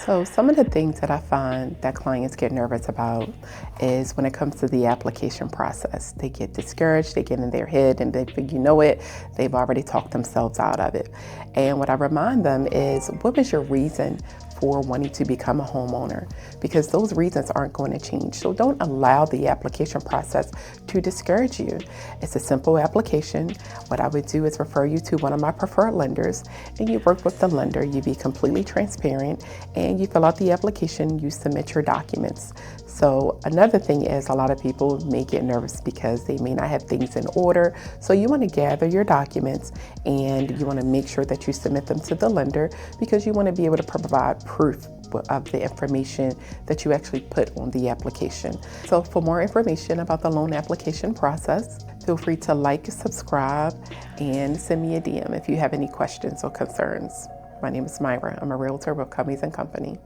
So some of the things that I find that clients get nervous about is when it comes to the application process. They get discouraged, they get in their head and they think you know it, they've already talked themselves out of it. And what I remind them is, what was your reason for wanting to become a homeowner? Because those reasons aren't going to change. So don't allow the application process to discourage you. It's a simple application. What I would do is refer you to one of my preferred lenders, and you work with the lender. You be completely transparent, and you fill out the application, you submit your documents. So another thing is, a lot of people may get nervous because they may not have things in order. So you want to gather your documents and you want to make sure that you submit them to the lender, because you want to be able to provide proof of the information that you actually put on the application. So for more information about the loan application process, feel free to like, subscribe, and send me a DM if you have any questions or concerns. My name is Myra. I'm a realtor with Cummings & Company.